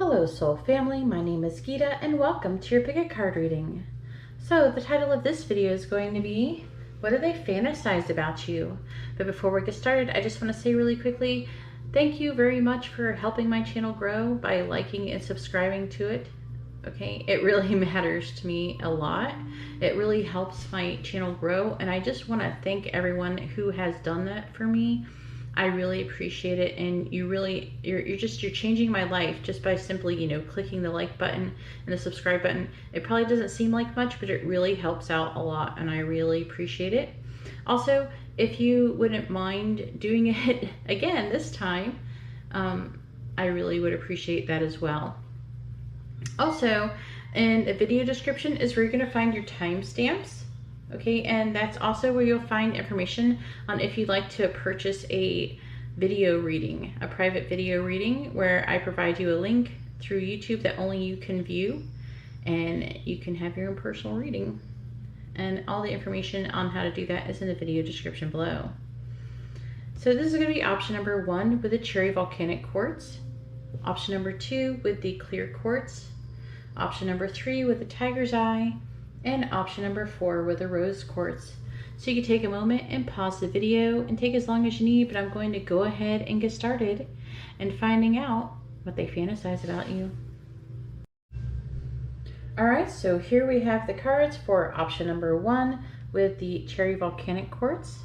Hello soul family, my name is Gita and welcome to your pick a card reading. So the title of this video is going to be, what have they fantasized about you? But before we get started, I just want to say really quickly, thank you very much for helping my channel grow by liking and subscribing to it. Okay, it really matters to me a lot. It really helps my channel grow, and I just want to thank everyone who has done that for me. I really appreciate it, and you're changing my life just by simply, clicking the like button and the subscribe button. It probably doesn't seem like much, but it really helps out a lot, and I really appreciate it. Also, if you wouldn't mind doing it again this time, I really would appreciate that as well. Also, in the video description is where you're going to find your timestamps. Okay, and that's also where you'll find information on if you'd like to purchase a video reading, a private video reading, where I provide you a link through YouTube that only you can view, and you can have your own personal reading. And all the information on how to do that is in the video description below. So this is going to be option number 1 with the cherry volcanic quartz, option number 2 with the clear quartz, option number 3 with the tiger's eye, and option number 4 with a rose quartz. So you can take a moment and pause the video and take as long as you need, but I'm going to go ahead and get started and finding out what they fantasize about you. Alright, so here we have the cards for option number 1 with the cherry volcanic quartz.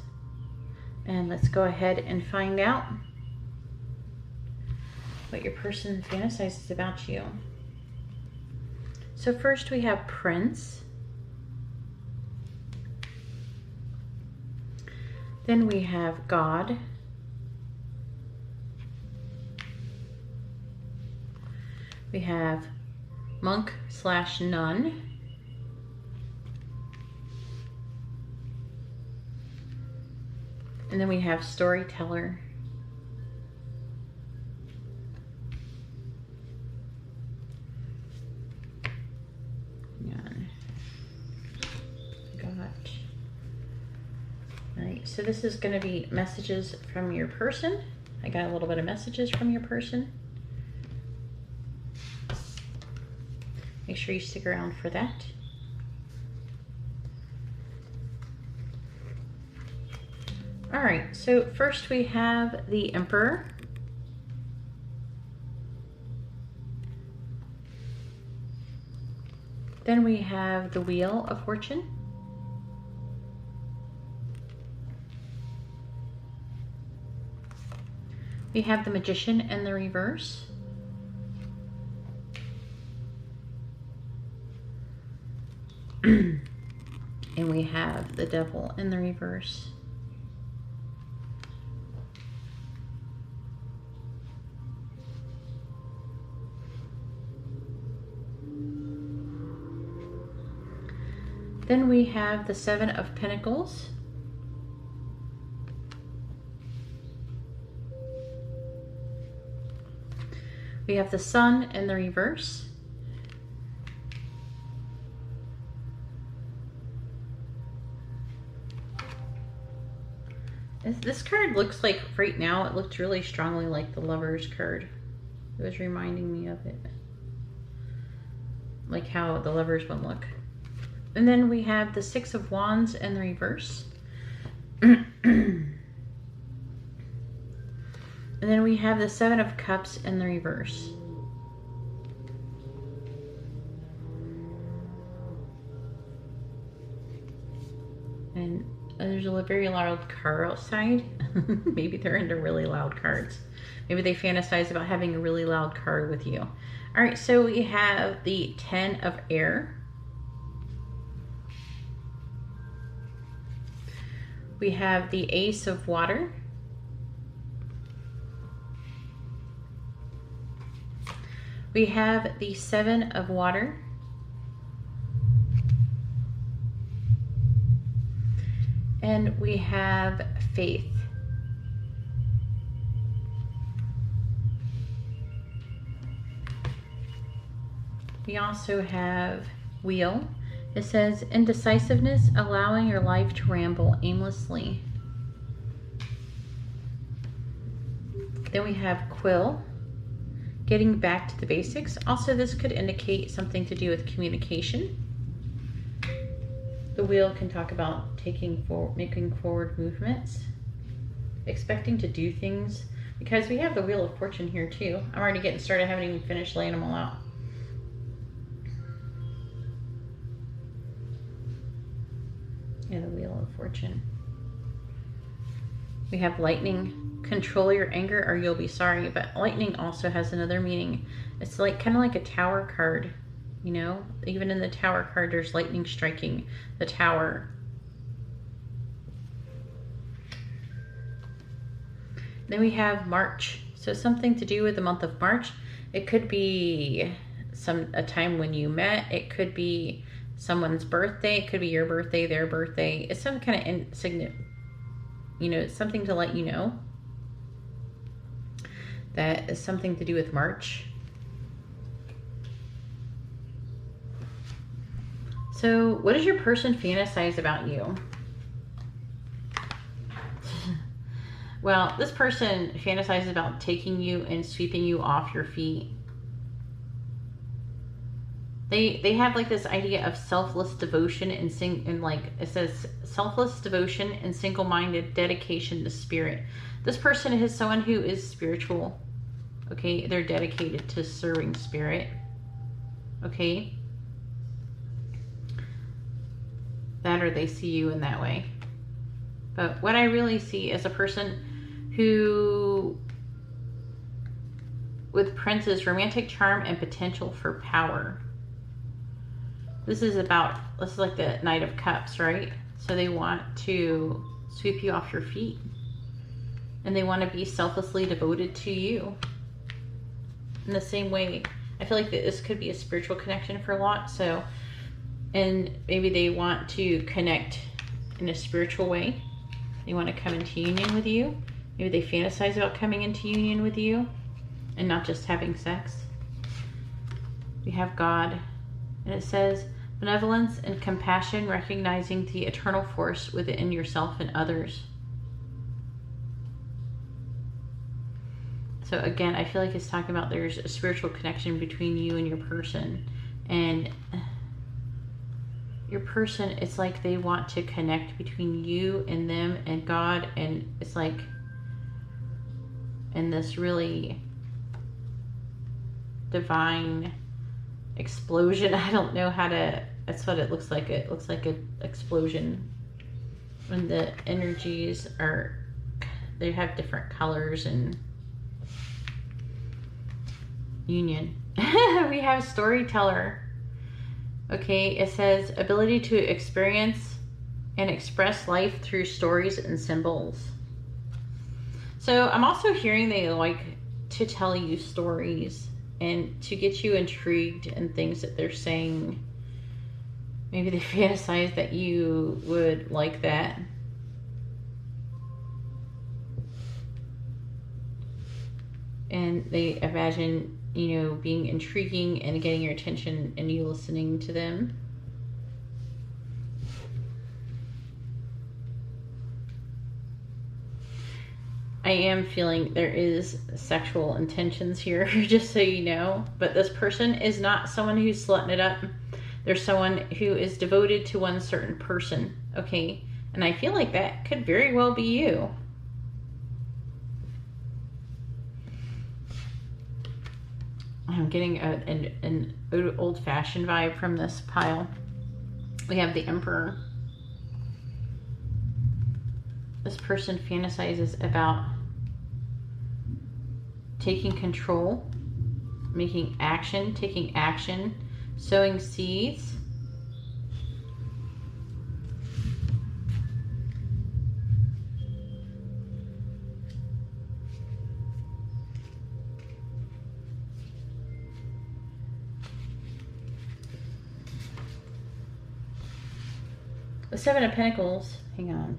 And let's go ahead and find out what your person fantasizes about you. So first we have Prince. Then we have God. We have Monk/Nun. And then we have Storyteller. So this is going to be messages from your person. I got a little bit of messages from your person. Make sure you stick around for that. All right, so first we have the Emperor. Then we have the Wheel of Fortune. We have the Magician in the reverse. And we have the Devil in the reverse. Then we have the Seven of Pentacles. We have the Sun in the reverse. This card looks like, right now, it looked really strongly like the Lover's card. It was reminding me of it. Like how the Lover's one look. And then we have the Six of Wands in the reverse. And then we have the Seven of Cups in the reverse. And there's a very loud car outside. Maybe they're into really loud cards. Maybe they fantasize about having a really loud car with you. All right, so we have the Ten of Air. We have the Ace of Water. We have the Seven of Water. And we have Faith. We also have Wheel. It says, indecisiveness, allowing your life to ramble aimlessly. Then we have Quill. getting back to the basics. Also, this could indicate something to do with communication. The wheel can talk about making forward movements, expecting to do things, because we have the Wheel of Fortune here too. I'm already getting started. I haven't even finished laying them all out. Yeah, the Wheel of Fortune. We have lightning. Control your anger or you'll be sorry. But lightning also has another meaning. It's like kind of like a tower card. You know, even in the tower card, there's lightning striking the tower. Then we have March. So something to do with the month of March. It could be a time when you met. It could be someone's birthday. It could be your birthday, their birthday. It's some kind of insignificant, you know, it's something to let you know that is something to do with March. So what does your person fantasize about you? Well, this person fantasizes about taking you and sweeping you off your feet. They have like this idea of selfless devotion and like it says selfless devotion and single-minded dedication to spirit. This person is someone who is spiritual. Okay, they're dedicated to serving spirit. Okay, that or they see you in that way. But what I really see is a person who, with princes, romantic charm and potential for power. This is like the Knight of Cups, right? So they want to sweep you off your feet. And they want to be selflessly devoted to you. In the same way, I feel like this could be a spiritual connection for a lot. So, and maybe they want to connect in a spiritual way. They want to come into union with you. Maybe they fantasize about coming into union with you and not just having sex. We have God, and it says, benevolence and compassion, recognizing the eternal force within yourself and others. So again, I feel like it's talking about there's a spiritual connection between you and your person. And your person, it's like they want to connect between you and them and God. And it's like in this really divine explosion. I don't know how to, that's what it looks like. It looks like an explosion when the energies are, they have different colors and union. We have storyteller. Okay, it says ability to experience and express life through stories and symbols. So I'm also hearing they like to tell you stories and to get you intrigued in things that they're saying. Maybe they fantasize that you would like that. And they imagine, you know, being intriguing and getting your attention and you listening to them. I am feeling there is sexual intentions here, just so you know. But this person is not someone who's slutting it up. They're someone who is devoted to one certain person, okay? And I feel like that could very well be you. I'm getting an old-fashioned vibe from this pile. We have the Emperor. This person fantasizes about taking control, taking action, sowing seeds. The Seven of Pentacles, hang on.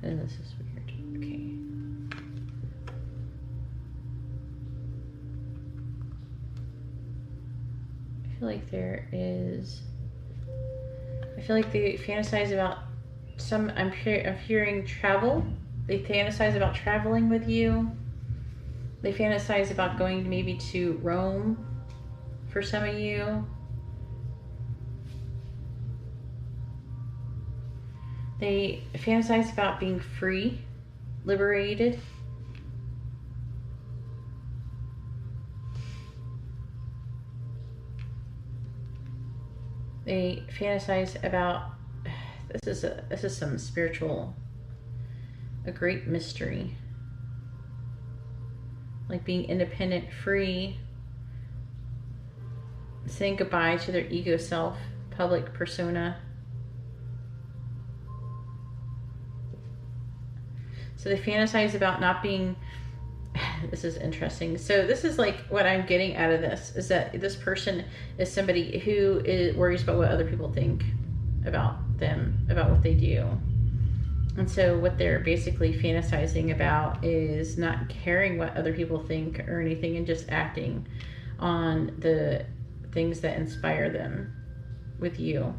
Oh, this is weird. Okay. I feel like there is, I feel like they fantasize about I'm hearing travel. They fantasize about traveling with you. They fantasize about going maybe to Rome for some of you. They fantasize about being free, liberated. They fantasize about, this is some spiritual, a great mystery. Like being independent, free, saying goodbye to their ego self, public persona. So they fantasize about not being, this is interesting. So this is like what I'm getting out of this, is that this person is somebody who worries about what other people think about them, about what they do. And so what they're basically fantasizing about is not caring what other people think or anything, and just acting on the things that inspire them with you.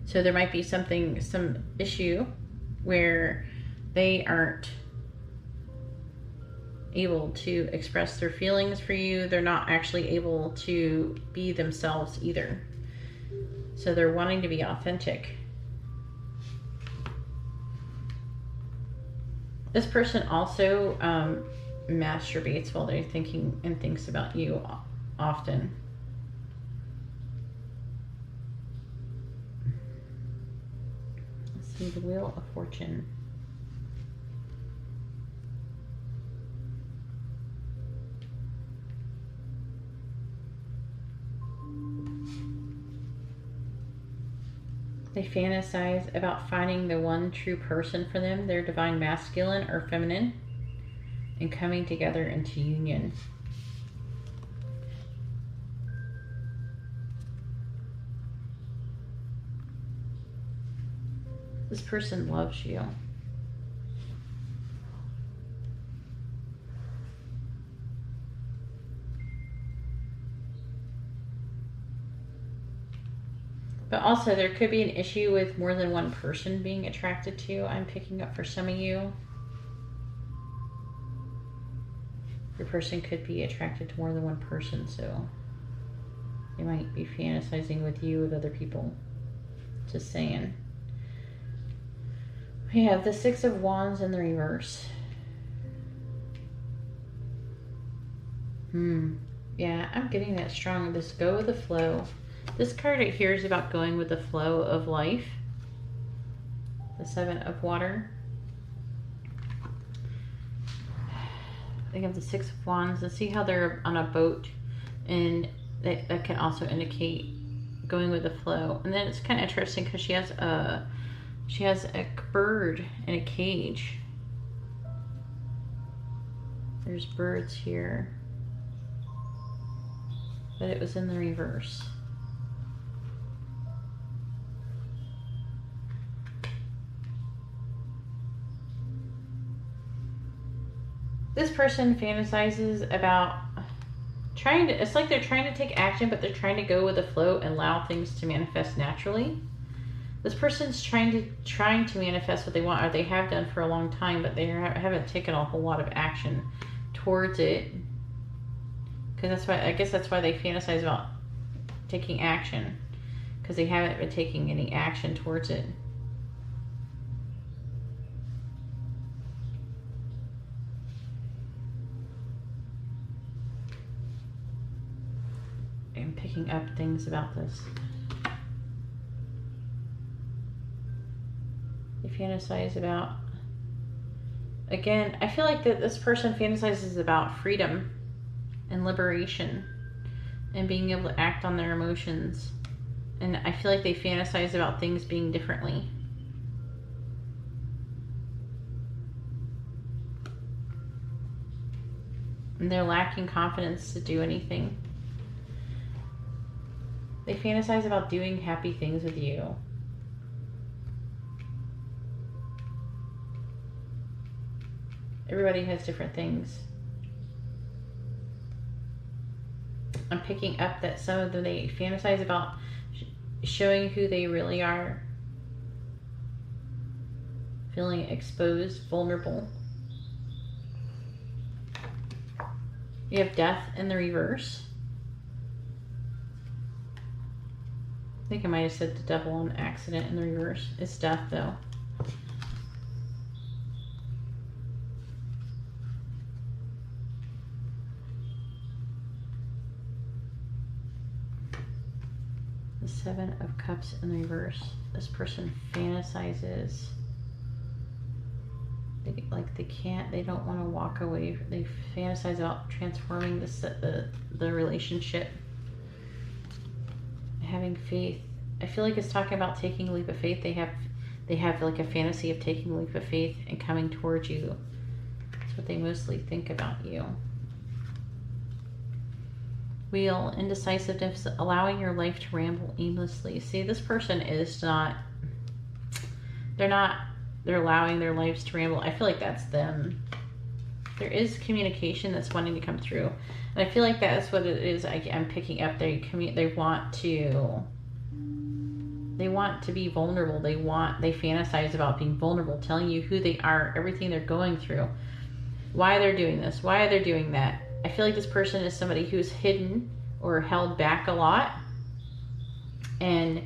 So there might be some issue where they aren't able to express their feelings for you. They're not actually able to be themselves either. So they're wanting to be authentic. This person also masturbates while they're thinking and thinks about you often. Let's see, the Wheel of Fortune. They fantasize about finding the one true person for them, their divine masculine or feminine, and coming together into union. This person loves you. But also there could be an issue with more than one person being attracted to you. I'm picking up for some of you. Your person could be attracted to more than one person, so they might be fantasizing with you with other people. Just saying. We have the Six of Wands in the reverse. Yeah, I'm getting that strong. This go with the flow. This card right here is about going with the flow of life. The Seven of Water. They have the Six of Wands. And see how they're on a boat, and that can also indicate going with the flow. And then it's kind of interesting because she has a bird in a cage. There's birds here, but it was in the reverse. This person fantasizes about it's like they're trying to take action, but they're trying to go with the flow and allow things to manifest naturally. This person's trying to manifest what they want, or they have done for a long time, but they haven't taken a whole lot of action towards it. Because I guess that's why they fantasize about taking action, because they haven't been taking any action towards it. I'm picking up things about this. They fantasize about, again, I feel like that this person fantasizes about freedom and liberation and being able to act on their emotions. And I feel like they fantasize about things being differently. And they're lacking confidence to do anything. They fantasize about doing happy things with you. Everybody has different things. I'm picking up that some of them, they fantasize about showing who they really are. Feeling exposed, vulnerable. We have Death in the reverse. I think I might have said the Devil on accident in the reverse. It's Death though. The Seven of Cups in the reverse. This person fantasizes. They don't want to walk away. They fantasize about transforming the relationship. Having faith. I feel like it's talking about taking a leap of faith. They have like a fantasy of taking a leap of faith and coming towards you. That's what they mostly think about you. Wheel, indecisiveness, allowing your life to ramble aimlessly. See, this person is not, they're allowing their lives to ramble. I feel like that's them. There is communication that's wanting to come through. And I feel like that's what it is I'm picking up. They want to be vulnerable. They fantasize about being vulnerable, telling you who they are, everything they're going through, why they're doing this, why they're doing that. I feel like this person is somebody who's hidden or held back a lot, and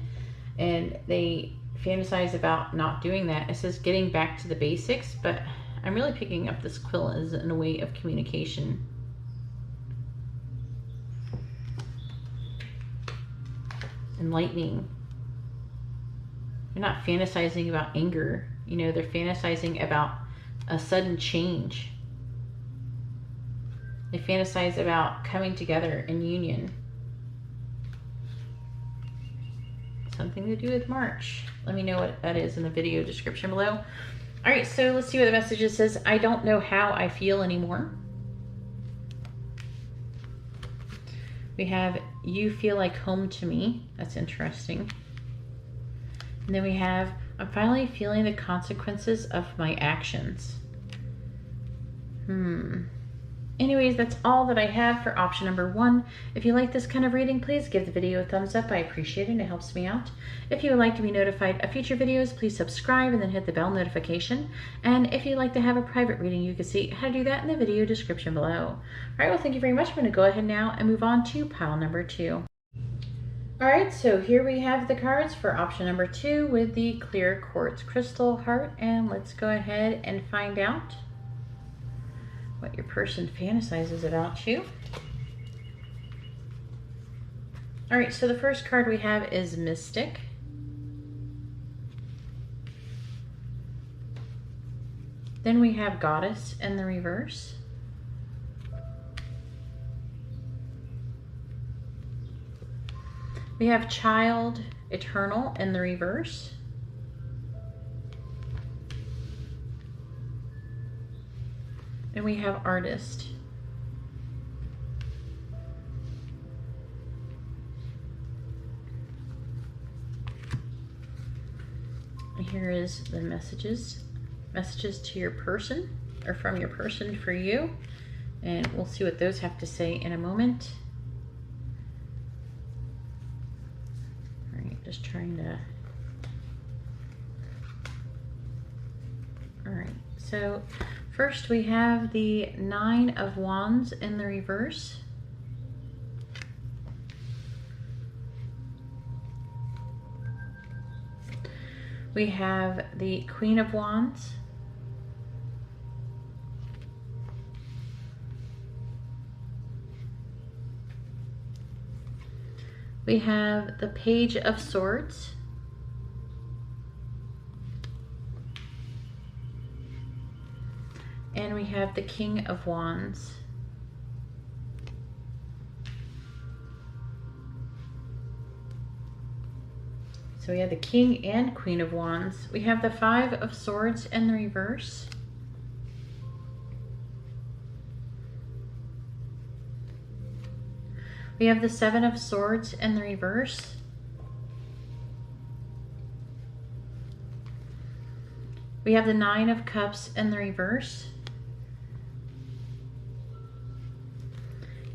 they fantasize about not doing that. It says getting back to the basics, but I'm really picking up this quill as in a way of communication. Enlightening. They're not fantasizing about anger. You know, they're fantasizing about a sudden change. They fantasize about coming together in union. Something to do with March. Let me know what that is in the video description below. All right, so let's see what the message says. I don't know how I feel anymore. We have, you feel like home to me. That's interesting. And then we have, I'm finally feeling the consequences of my actions. Anyways, that's all that I have for option number 1. If you like this kind of reading, please give the video a thumbs up. I appreciate it and it helps me out. If you would like to be notified of future videos, please subscribe and then hit the bell notification. And if you'd like to have a private reading, you can see how to do that in the video description below. All right, well, thank you very much. I'm going to go ahead now and move on to pile number 2. All right, so here we have the cards for option number 2 with the clear quartz crystal heart. And let's go ahead and find out what your person fantasizes about you. All right, so the first card we have is Mystic. Then we have Goddess in the reverse. We have Child Eternal in the reverse. And we have Artist. Here is the messages to your person, or from your person for you. And we'll see what those have to say in a moment. All right, just trying to... All right, so first we have the 9 of Wands in the reverse. We have the Queen of Wands. We have the Page of Swords. And we have the King of Wands. So we have the King and Queen of Wands. We have the 5 of Swords in the reverse. We have the 7 of Swords in the reverse. We have the 9 of Cups in the reverse.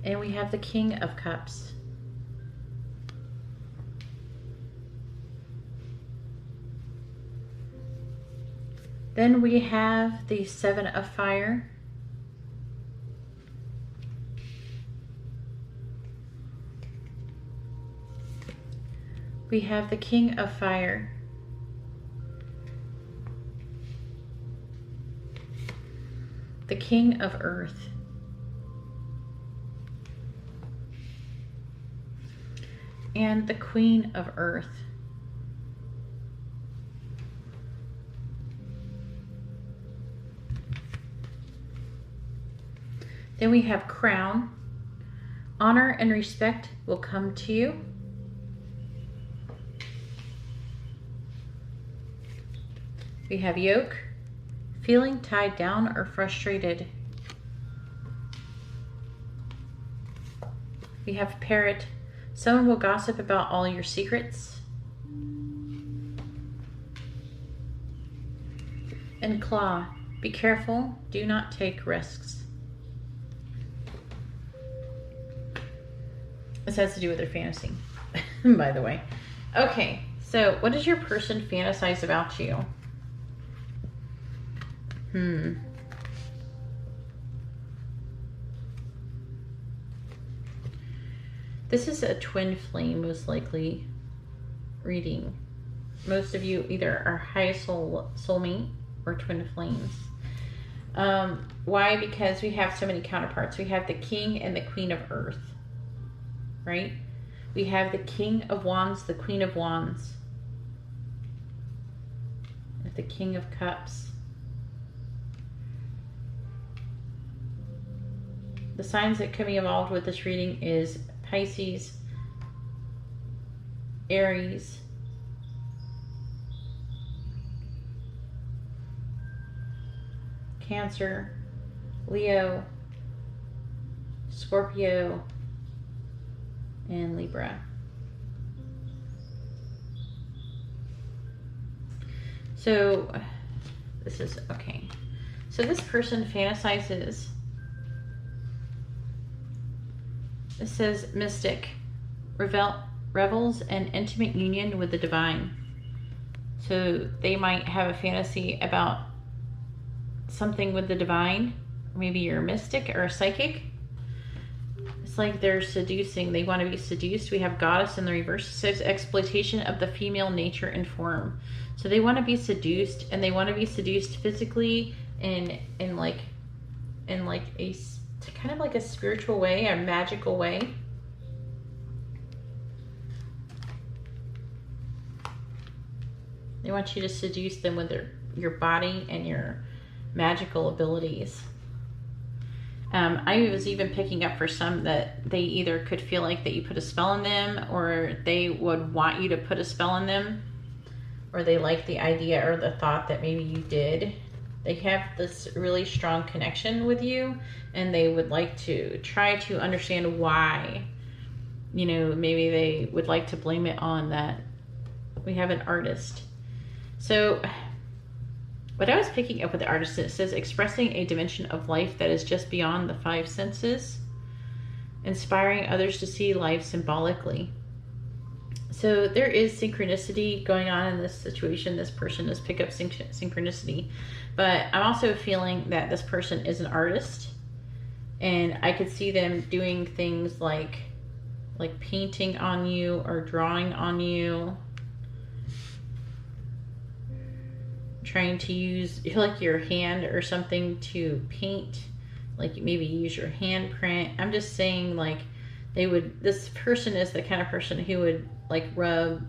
And we have the King of Cups. Then we have the 7 of Fire. We have the King of Fire. The King of Earth. And the Queen of Earth. Then we have Crown. Honor and respect will come to you. We have Yoke. Feeling tied down or frustrated. We have Parrot. Someone will gossip about all your secrets. And Claw. Be careful. Do not take risks. This has to do with their fantasy, by the way. Okay, so what does your person fantasize about you? This is a twin flame, most likely, reading. Most of you either are highest soulmate or twin flames. Why? Because we have so many counterparts. We have the King and the Queen of Earth, right? We have the King of Wands, the Queen of Wands, and the King of Cups. The signs that can be involved with this reading is Pisces, Aries, Cancer, Leo, Scorpio, and Libra. So this is okay. So this person fantasizes. It says mystic, revels an intimate union with the divine. So they might have a fantasy about something with the divine. Maybe you're a mystic or a psychic. It's like they're seducing. They want to be seduced. We have Goddess in the reverse. It says exploitation of the female nature and form. So they want to be seduced, and they want to be seduced physically in like a kind of like a spiritual way, a magical way. They want you to seduce them with your body and your magical abilities. I was even picking up for some that they either could feel like that you put a spell on them, or they would want you to put a spell on them, or they like the idea or the thought that maybe you did. They have this really strong connection with you, and they would like to try to understand why. You know, maybe they would like to blame it on that. We have an artist. So what I was picking up with the artist, it says expressing a dimension of life that is just beyond the five senses, inspiring others to see life symbolically. So there is synchronicity going on in this situation. This person has picked up synchronicity, but I'm also feeling that this person is an artist, and I could see them doing things like painting on you or drawing on you, trying to use like your hand or something to paint, like maybe use your handprint. I'm just saying, like, this person is the kind of person who would like rub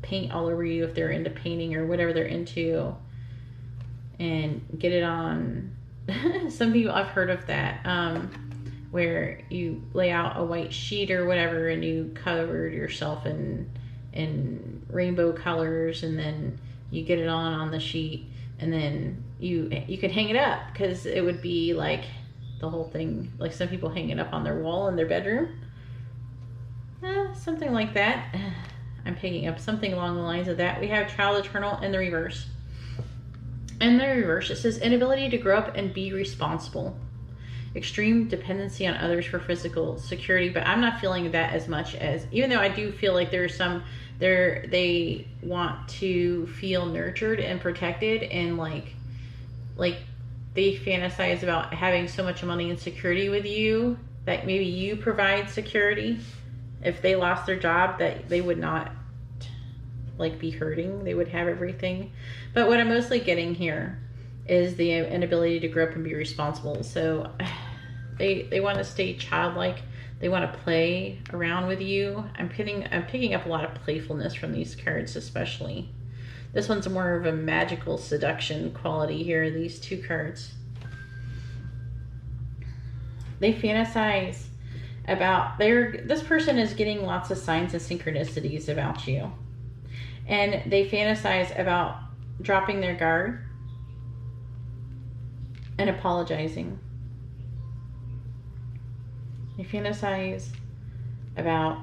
paint all over you if they're into painting or whatever they're into, and get it on. Some people, I've heard of that, where you lay out a white sheet or whatever, and you covered yourself in rainbow colors, and then you get it on the sheet, and then you could hang it up, because it would be like the whole thing, like some people hang it up on their wall in their bedroom. Something like that. I'm picking up something along the lines of that. We have Child Eternal in the reverse. In the reverse, it says inability to grow up and be responsible. Extreme dependency on others for physical security, but I'm not feeling that as much, as, even though I do feel like there's some they want to feel nurtured and protected, and like they fantasize about having so much money and security with you that maybe you provide security. If they lost their job, that they would not like be hurting. They would have everything. But what I'm mostly getting here is the inability to grow up and be responsible. So they want to stay childlike. They want to play around with you. I'm picking up a lot of playfulness from these cards, especially. This one's more of a magical seduction quality here, these two cards. They fantasize about, this person is getting lots of signs and synchronicities about you. And they fantasize about dropping their guard and apologizing. They fantasize about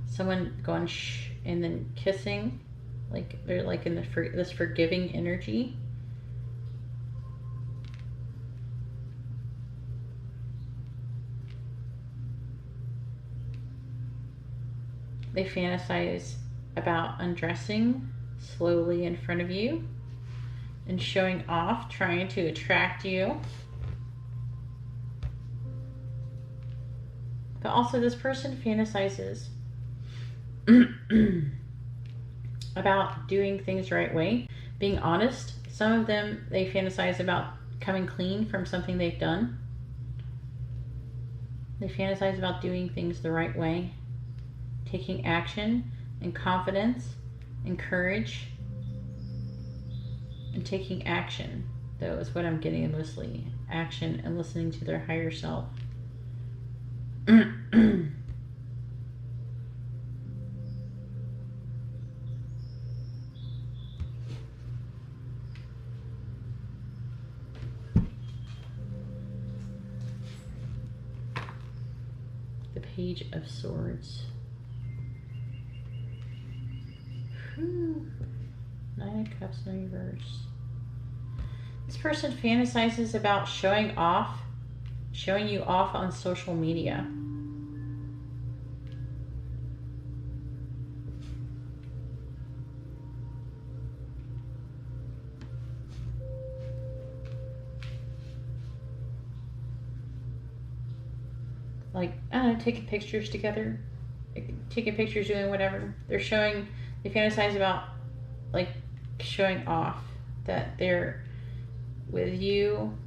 someone going shh and then kissing, like they're like in this forgiving energy. They fantasize about undressing slowly in front of you and showing off, trying to attract you. But also this person fantasizes about doing things the right way, being honest. Some of them, they fantasize about coming clean from something they've done. They fantasize about doing things the right way, taking action and confidence and courage. And taking action, though, is what I'm getting mostly. Action and listening to their higher self. The Page of Swords. Whew. Nine of Cups in reverse. This person fantasizes about showing you off on social media. Like, I don't know, taking pictures together, taking pictures, doing whatever. They fantasize about like showing off that they're with you.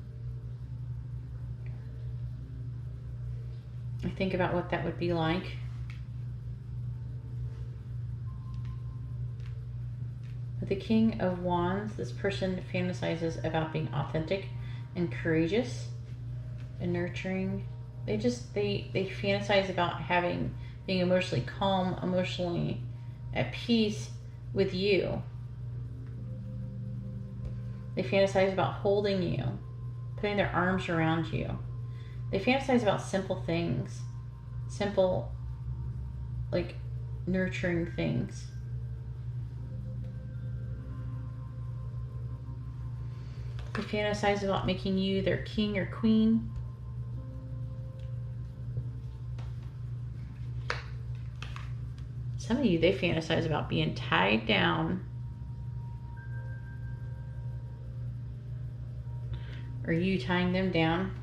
I think about what that would be like. With the King of Wands, this person fantasizes about being authentic and courageous and nurturing. They fantasize about being emotionally calm, emotionally at peace with you. They fantasize about holding you, putting their arms around you. They fantasize about simple things, simple, like, nurturing things. They fantasize about making you their king or queen. Some of you, they fantasize about being tied down, or you tying them down.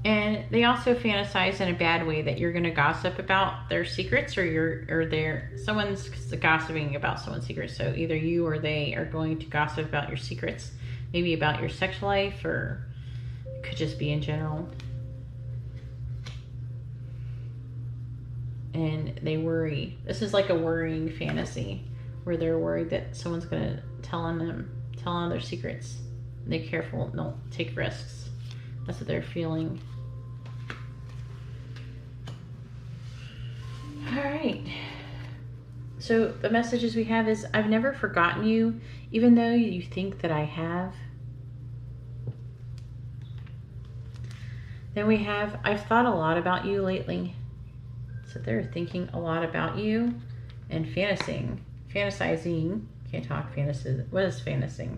And they also fantasize in a bad way that you're going to gossip about their secrets, or someone's gossiping about someone's secrets. So either you or they are going to gossip about your secrets, maybe about your sex life, or it could just be in general. And they worry. This is like a worrying fantasy where they're worried that someone's going to tell on their secrets. And they're careful, don't take risks. That's what they're feeling. All right. So the messages we have is, I've never forgotten you, even though you think that I have. Then we have, I've thought a lot about you lately. So they're thinking a lot about you and fantasizing. Can't talk, fantasy. What is fantasizing?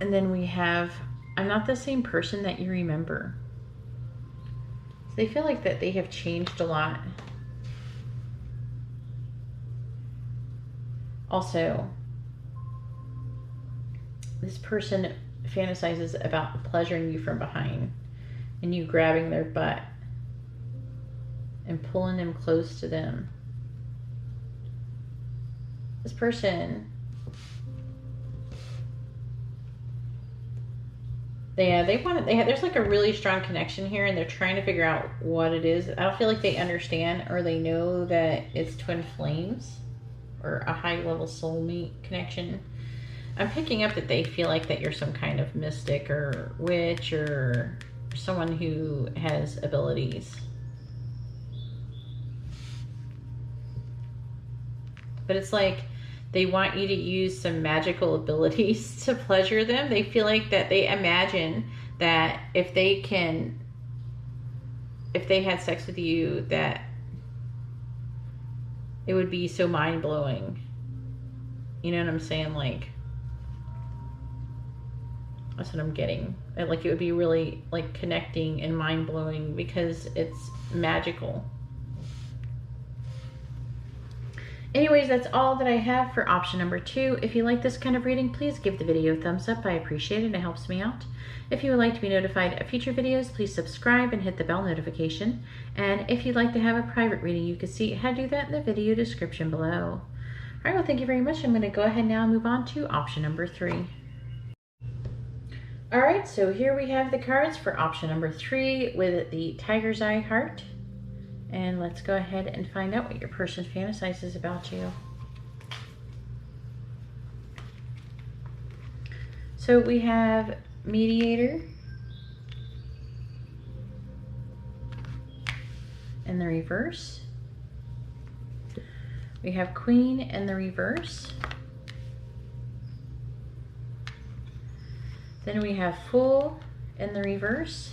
And then we have, I'm not the same person that you remember. So they feel like that they have changed a lot. Also, This person fantasizes about pleasuring you from behind and you grabbing their butt and pulling them close to them. This person, there's like a really strong connection here, and they're trying to figure out what it is. I don't feel like they understand or they know that it's twin flames or a high level soulmate connection. I'm picking up that they feel like that you're some kind of mystic or witch or someone who has abilities. But it's like they want you to use some magical abilities to pleasure them. They feel like that they imagine that if they had sex with you, that it would be so mind-blowing. You know what I'm saying? Like, that's what I'm getting. Like, it would be really like connecting and mind-blowing because it's magical. Anyways, that's all that I have for option number 2. If you like this kind of reading, please give the video a thumbs up. I appreciate it. It helps me out. If you would like to be notified of future videos, please subscribe and hit the bell notification. And if you'd like to have a private reading, you can see how to do that in the video description below. All right, well, thank you very much. I'm going to go ahead now and move on to option number 3. All right, so here we have the cards for option number 3 with the Tiger's Eye heart. And let's go ahead and find out what your person fantasizes about you. So we have Mediator in the reverse. We have Queen in the reverse. Then we have Fool in the reverse.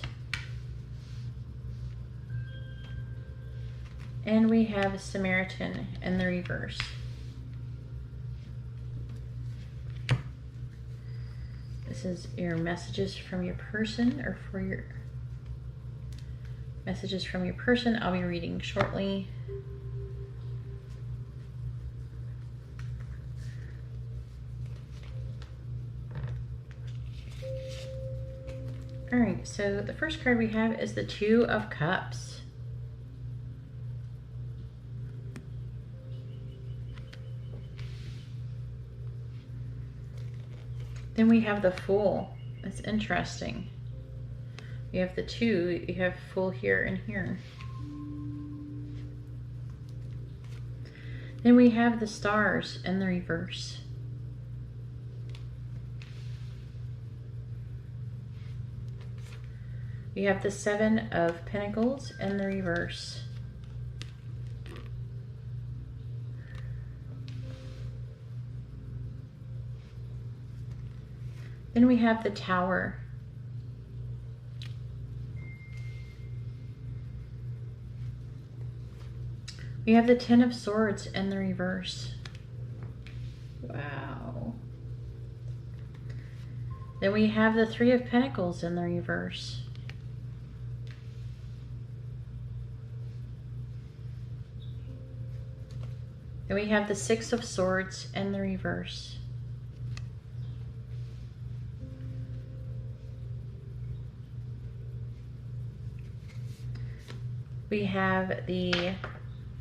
And we have Samaritan in the reverse. This is your messages from your person, or for your messages from your person. I'll be reading shortly. All right, so the first card we have is the Two of Cups. Then we have the Fool. That's interesting. You have the 2, you have Fool here and here. Then we have the Stars in the reverse. We have the 7 of Pentacles in the reverse. Then we have the Tower. We have the 10 of Swords in the reverse. Wow. Then we have the 3 of Pentacles in the reverse. Then we have the 6 of Swords in the reverse. We have the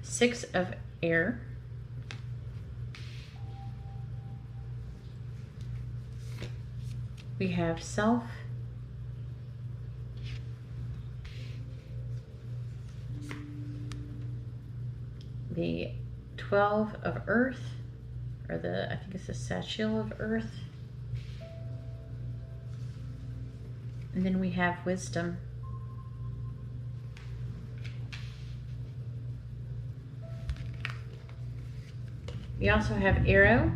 6 of Air. We have Self. The 12 of Earth, or I think it's the Satchel of Earth. And then we have Wisdom. We also have Arrow.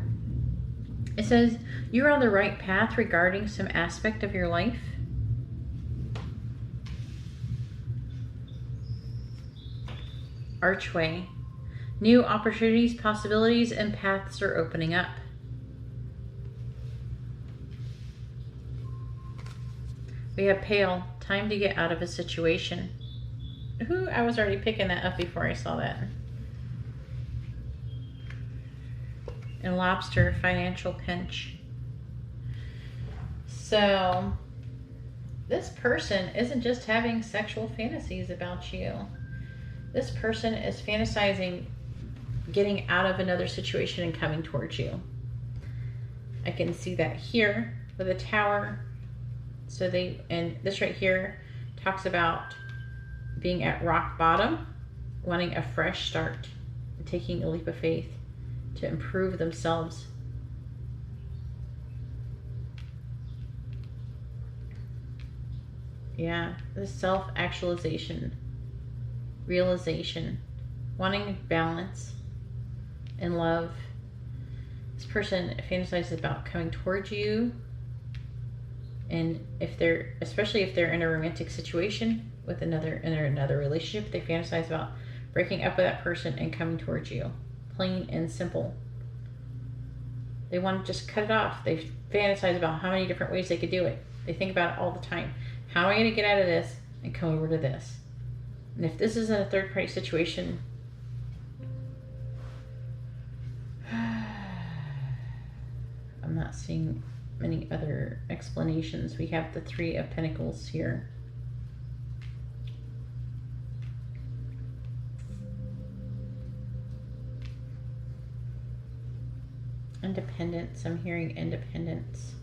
It says, you're on the right path regarding some aspect of your life. Archway. New opportunities, possibilities, and paths are opening up. We have Pale. Time to get out of a situation. Ooh, I was already picking that up before I saw that. And Lobster, financial pinch. So this person isn't just having sexual fantasies about you. This person is fantasizing getting out of another situation and coming towards you. I can see that here with a tower. So and this right here talks about being at rock bottom, wanting a fresh start, and taking a leap of faith to improve themselves. Yeah, the self-actualization, realization, wanting balance and love. This person fantasizes about coming towards you, and especially if they're in a romantic situation with another relationship, they fantasize about breaking up with that person and coming towards you. Plain and simple. They want to just cut it off. They fantasize about how many different ways they could do it. They think about it all the time. How am I going to get out of this and come over to this? And if this isn't a third-party situation, I'm not seeing many other explanations. We have the Three of Pentacles here. Independence. I'm hearing independence.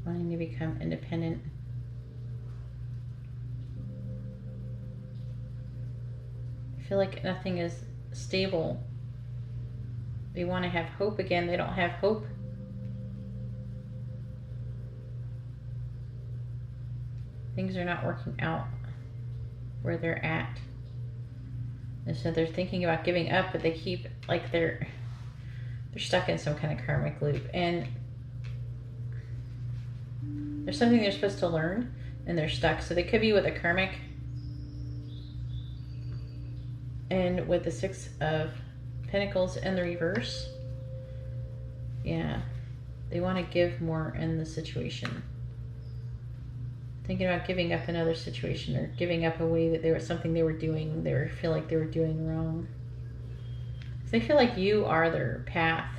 Wanting to become independent. I feel like nothing is stable. They want to have hope again. They don't have hope. Things are not working out where they're at. And so they're thinking about giving up, but they keep, like, they're stuck in some kind of karmic loop. And there's something they're supposed to learn, and they're stuck. So they could be with a karmic. And with the Six of Pentacles in the reverse, yeah, they want to give more in the situation. Thinking about giving up another situation, or giving up a way that there was something they were doing, feel like they were doing wrong. They feel like you are their path,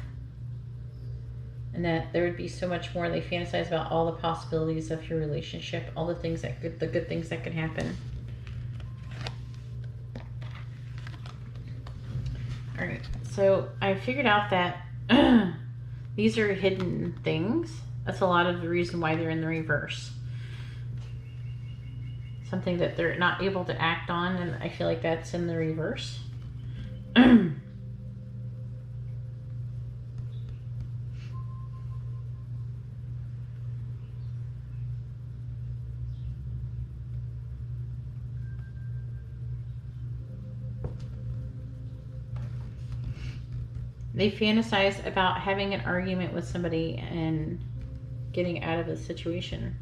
and that there would be so much more. They fantasize about all the possibilities of your relationship, all the things the good things that could happen. All right, so I figured out that these are hidden things. That's a lot of the reason why they're in the reverse. Something that they're not able to act on, and I feel like that's in the reverse. They fantasize about having an argument with somebody and getting out of a situation.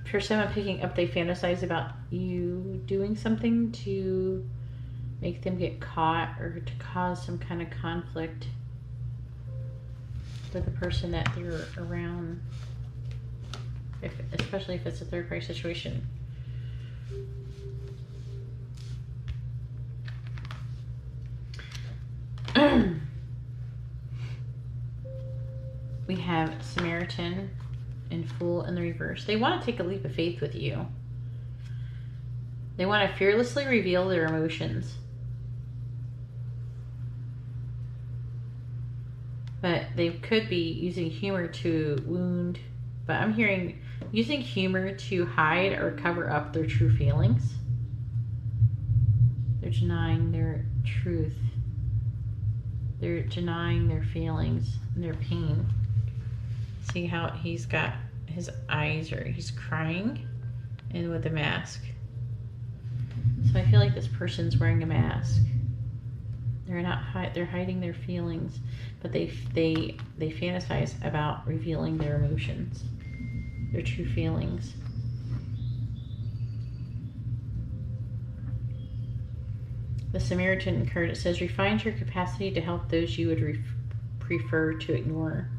For someone picking up, they fantasize about you doing something to make them get caught, or to cause some kind of conflict with the person that they're around, especially if it's a third-party situation. We have Samaritan and Fool in the reverse. They want to take a leap of faith with you. They want to fearlessly reveal their emotions. But they could be using humor to wound. But I'm hearing using humor to hide or cover up their true feelings. They're denying their truth. They're denying their feelings and their pain. See how he's got his eyes, or he's crying, and with a mask. So I feel like this person's wearing a mask. They're not they're hiding their feelings, but they fantasize about revealing their emotions, their true feelings. The Samaritan card, it says, refine your capacity to help those you would prefer to ignore.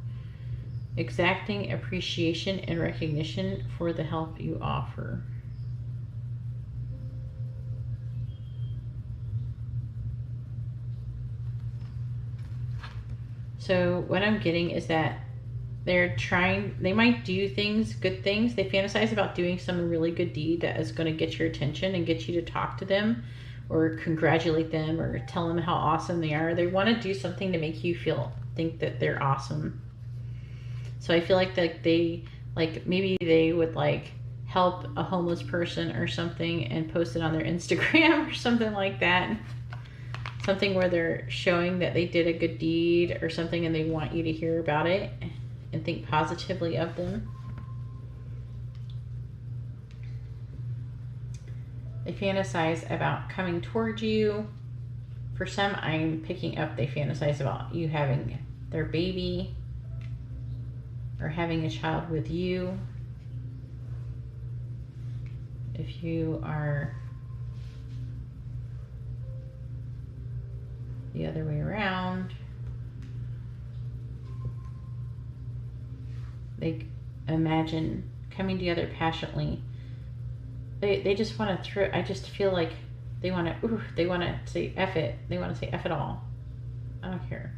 Exacting appreciation and recognition for the help you offer. So what I'm getting is that they might do things, good things. They fantasize about doing some really good deed that is going to get your attention and get you to talk to them or congratulate them or tell them how awesome they are. They want to do something to make you think that they're awesome. So I feel like maybe they would help a homeless person or something and post it on their Instagram or something like that. Something where they're showing that they did a good deed or something and they want you to hear about it and think positively of them. They fantasize about coming towards you. For some, I'm picking up they fantasize about you having their baby or having a child with you. If you are the other way around, they imagine coming together passionately. They just want to I just feel like they want to say F it. They want to say F it all. I don't care.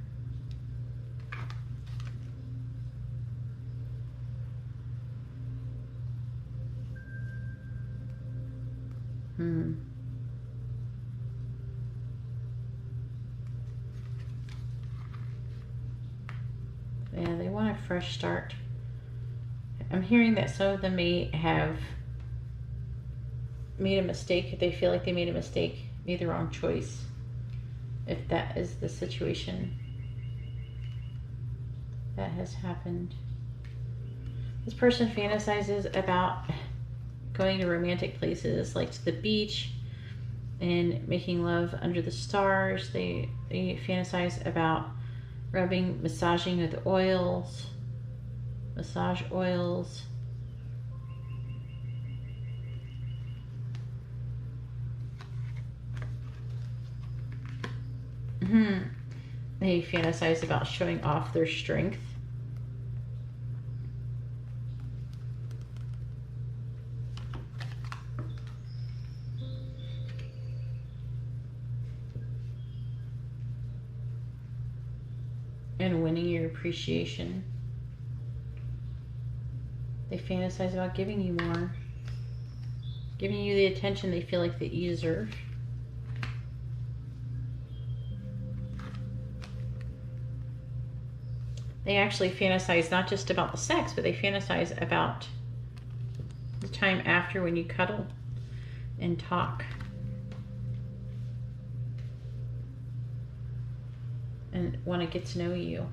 Yeah, they want a fresh start. I'm hearing that some of them may have made a mistake. They feel like they made a mistake, made the wrong choice. If that is the situation that has happened. This person fantasizes about going to romantic places like to the beach and making love under the stars. They fantasize about massaging with oils, massage oils. They fantasize about showing off their strength. And winning your appreciation. They fantasize about giving you more, giving you the attention they feel like that you deserve. They actually fantasize not just about the sex, but they fantasize about the time after when you cuddle and talk. And want to get to know you.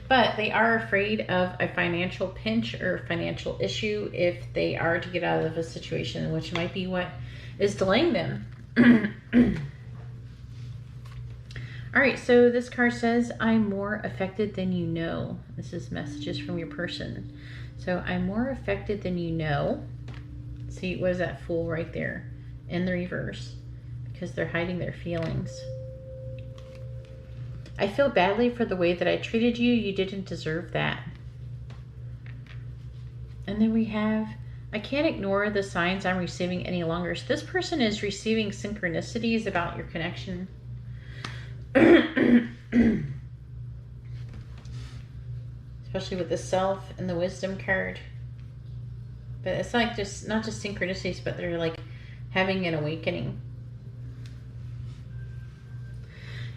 But they are afraid of a financial pinch or financial issue if they are to get out of a situation, which might be what is delaying them. All right, so this card says, I'm more affected than you know. This is messages from your person. So I'm more affected than you know. See, what is that Fool right there in the reverse? Because they're hiding their feelings. I feel badly for the way that I treated you. You didn't deserve that. And then we have, I can't ignore the signs I'm receiving any longer. So this person is receiving synchronicities about your connection. Especially with the Self and the Wisdom card. But it's like not just synchronicities, but they're like having an awakening.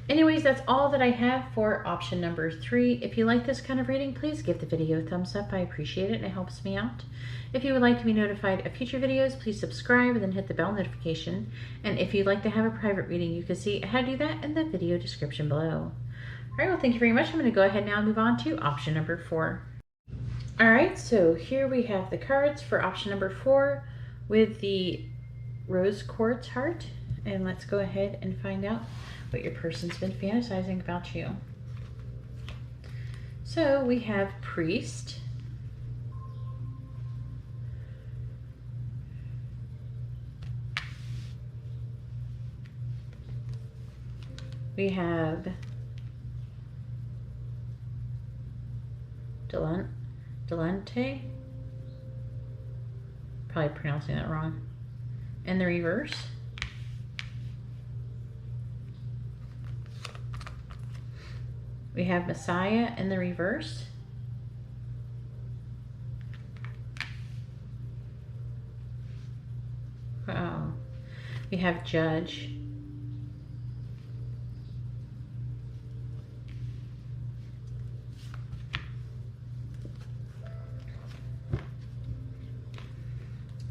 Anyways, that's all that I have for option number 3. If you like this kind of reading, please give the video a thumbs up. I appreciate it and it helps me out. If you would like to be notified of future videos, please subscribe and then hit the bell notification. And if you'd like to have a private reading, you can see how to do that in the video description below. All right, well, thank you very much. I'm going to go ahead now and move on to option number 4. All right, so here we have the cards for option number 4 with the rose quartz heart. And let's go ahead and find out what your person's been fantasizing about you. So we have Priest. We have Delante. Probably pronouncing that wrong. And the reverse. We have Messiah in the reverse. Oh, we have Judge.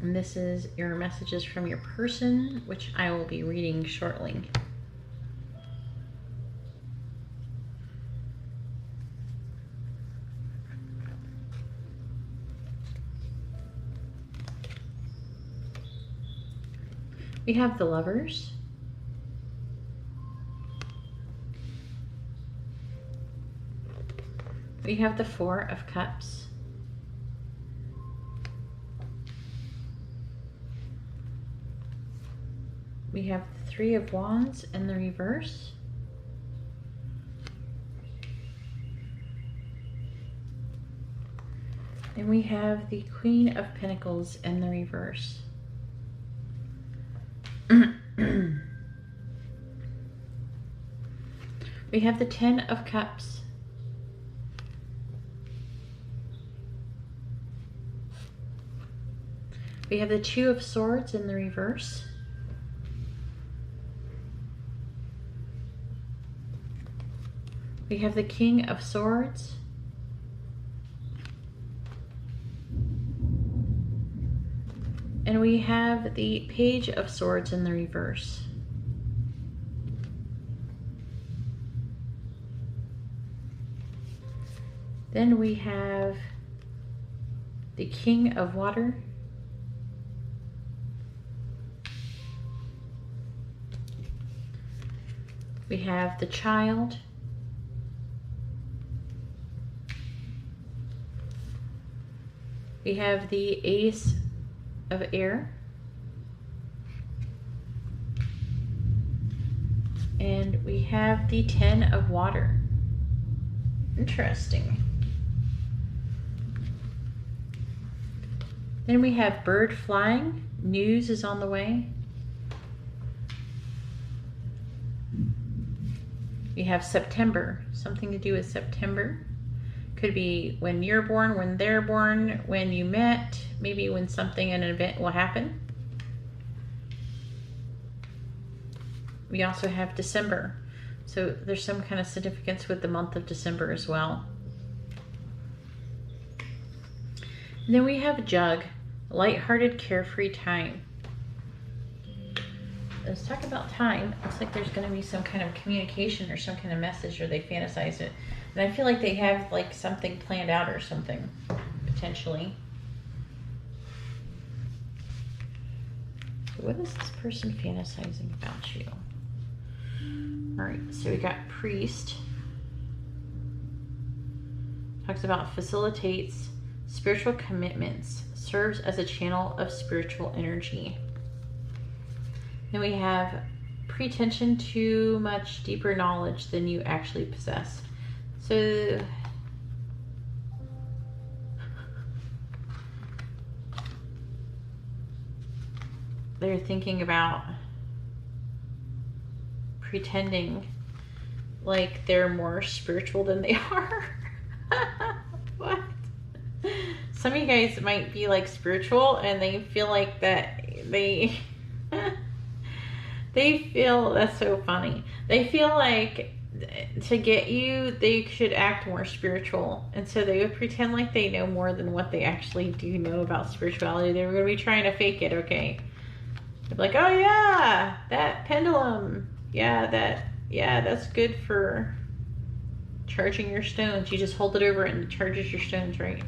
And this is your messages from your person, which I will be reading shortly. We have the Lovers. We have the Four of Cups. We have the Three of Wands in the reverse. And we have the Queen of Pentacles in the reverse. We have the Ten of Cups. We have the Two of Swords in the reverse. We have the King of Swords. And we have the Page of Swords in the reverse. Then we have the King of Water. We have the Child. We have the Ace of Air. And we have the Ten of Water. Interesting. Then we have Bird Flying. News is on the way. We have September. Something to do with September. Could be when you're born, when they're born, when you met, maybe when something, an event will happen. We also have December. So there's some kind of significance with the month of December as well. And then we have Jug, lighthearted, carefree time. Let's talk about time. Looks like there's going to be some kind of communication or some kind of message, or they fantasize it. And I feel like they have like something planned out or something, potentially. What is this person fantasizing about you? All right, so we got Priest. Talks about facilitates spiritual commitments, serves as a channel of spiritual energy. Then we have pretension to much deeper knowledge than you actually possess. So they're thinking about pretending like they're more spiritual than they are. What? Some of you guys might be like spiritual and they feel like that they feel, that's so funny. They feel like to get you, they should act more spiritual. And so they would pretend like they know more than what they actually do know about spirituality. They were going to be trying to fake it, okay? They're like, oh yeah, that pendulum. Yeah, that's good for charging your stones. You just hold it over and it charges your stones, right?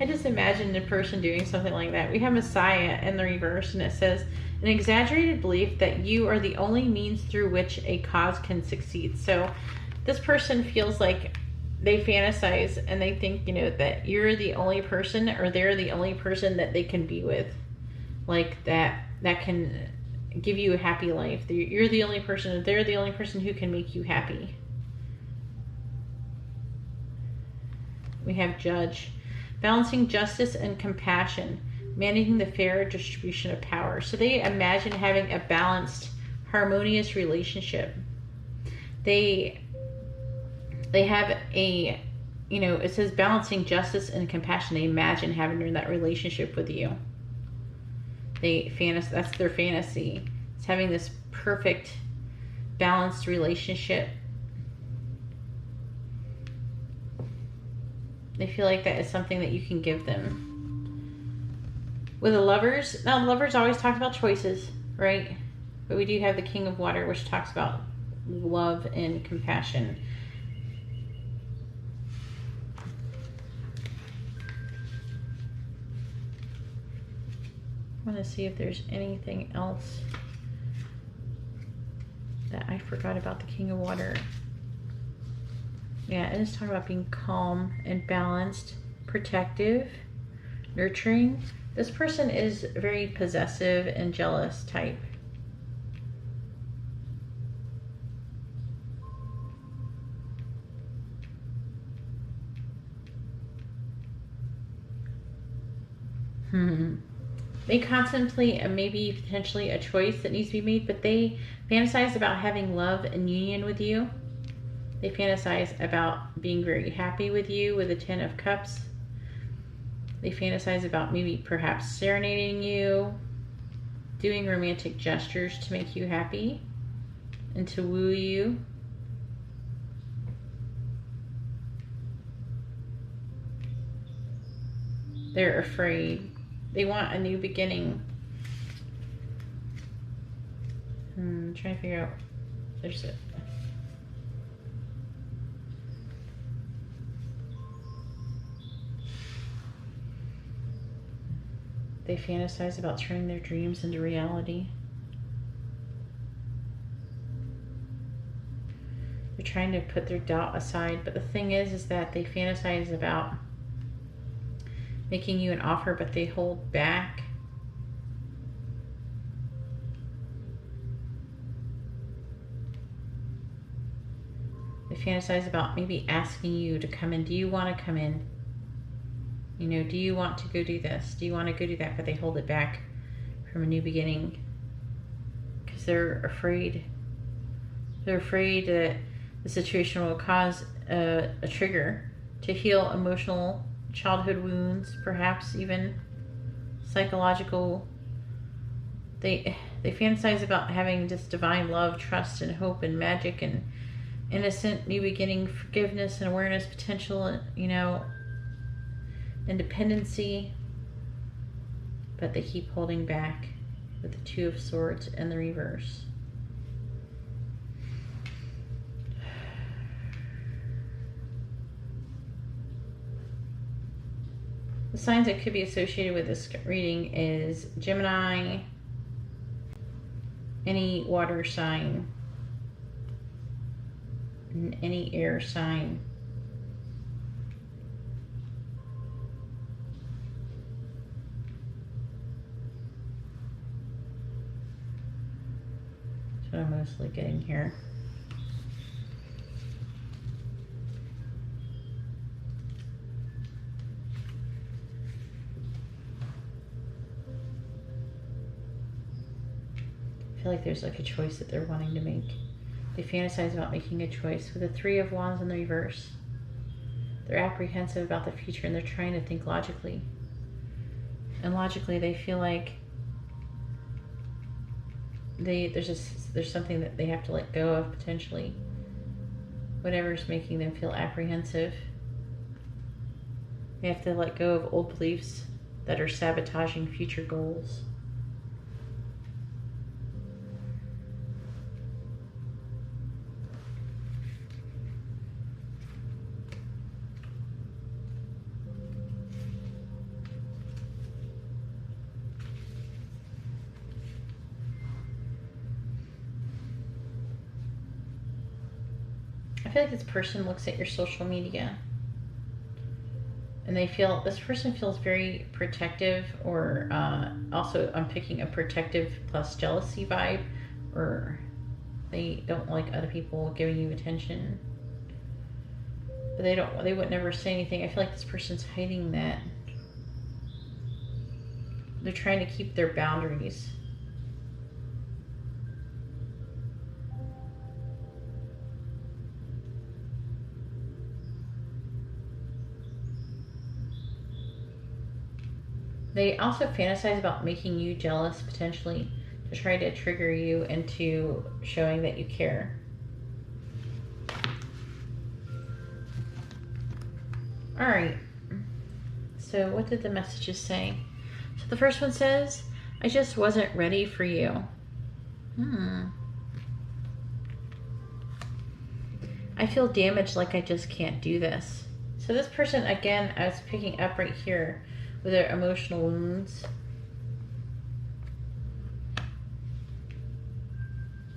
I just imagine a person doing something like that. We have Messiah in the reverse, and it says, an exaggerated belief that you are the only means through which a cause can succeed. So this person feels like they fantasize and they think, you know, that you're the only person, or they're the only person that they can be with. Like that can give you a happy life. You're the only person, they're the only person who can make you happy. We have Judge. Balancing justice and compassion, managing the fair distribution of power. So they imagine having a balanced, harmonious relationship. They They have a, you know, it says balancing justice and compassion. They imagine having that relationship with you. That's their fantasy. It's having this perfect, balanced relationship. They feel like that is something that you can give them. With the Lovers, now Lovers always talk about choices, right? But we do have the King of Water, which talks about love and compassion. I want to see if there's anything else that I forgot about the King of Water. Yeah, it is talking about being calm and balanced, protective, nurturing. This person is very possessive and jealous type. They contemplate maybe potentially a choice that needs to be made, but they fantasize about having love and union with you. They fantasize about being very happy with you with the Ten of Cups. They fantasize about maybe perhaps serenading you, doing romantic gestures to make you happy and to woo you. They're afraid. They want a new beginning. I'm trying to figure out. There's it. They fantasize about turning their dreams into reality. They're trying to put their doubt aside, but the thing is that they fantasize about making you an offer, but they hold back. They fantasize about maybe asking you to come in. Do you want to come in? You know, do you want to go do this? Do you want to go do that? But they hold it back from a new beginning because they're afraid. They're afraid that the situation will cause a trigger to heal emotional childhood wounds, perhaps even psychological. They fantasize about having this divine love, trust, and hope, and magic, and innocent new beginning, forgiveness, and awareness, potential, you know, independency, but they keep holding back with the Two of Swords and the reverse. The signs that could be associated with this reading is Gemini, any water sign, and any air sign. That's what I'm mostly getting here. I feel like there's like a choice that they're wanting to make. They fantasize about making a choice with the Three of Wands in the reverse. They're apprehensive about the future and they're trying to think logically. And logically they feel like there's something that they have to let go of potentially. Whatever's making them feel apprehensive. They have to let go of old beliefs that are sabotaging future goals. I feel like this person looks at your social media and they feel, this person feels very protective, or also I'm picking a protective plus jealousy vibe, or they don't like other people giving you attention, but they would never say anything. I feel like this person's hiding that. They're trying to keep their boundaries. They also fantasize about making you jealous, potentially, to try to trigger you into showing that you care. All right. So what did the messages say? So the first one says, I just wasn't ready for you. I feel damaged, like I just can't do this. So this person, again, I was picking up right here with their emotional wounds.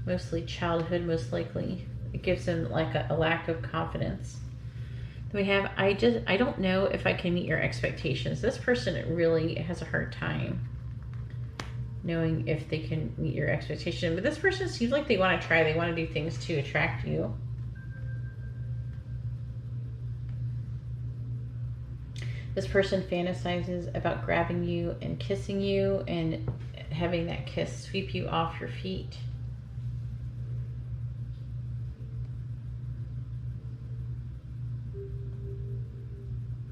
Mostly childhood, most likely. It gives them like a lack of confidence. Then we have, I don't know if I can meet your expectations. This person really has a hard time knowing if they can meet your expectation. But this person seems like they want to try. They want to do things to attract you. This person fantasizes about grabbing you and kissing you and having that kiss sweep you off your feet.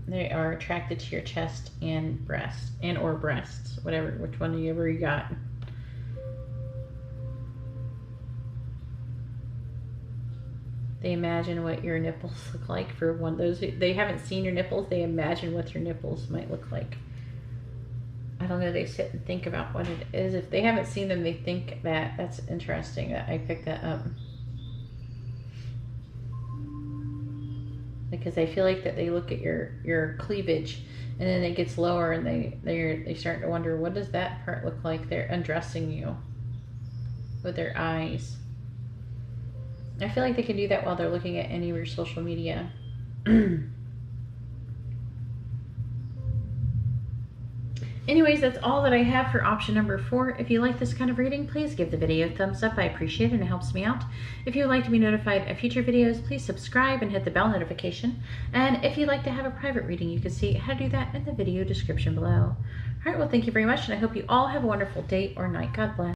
They are attracted to your chest and breast, and or breasts, whatever, which one you got. They imagine what your nipples look like. For one of those, they haven't seen your nipples, they imagine what your nipples might look like. I don't know, they sit and think about what it is. If they haven't seen them, they think that. That's interesting that I picked that up. Because I feel like that they look at your cleavage, and then it gets lower, and they start to wonder, what does that part look like? They're undressing you with their eyes. I feel like they can do that while they're looking at any of your social media. Anyways, that's all that I have for option number 4. If you like this kind of reading, please give the video a thumbs up. I appreciate it and it helps me out. If you would like to be notified of future videos, please subscribe and hit the bell notification. And if you'd like to have a private reading, you can see how to do that in the video description below. All right, well, thank you very much, and I hope you all have a wonderful day or night. God bless.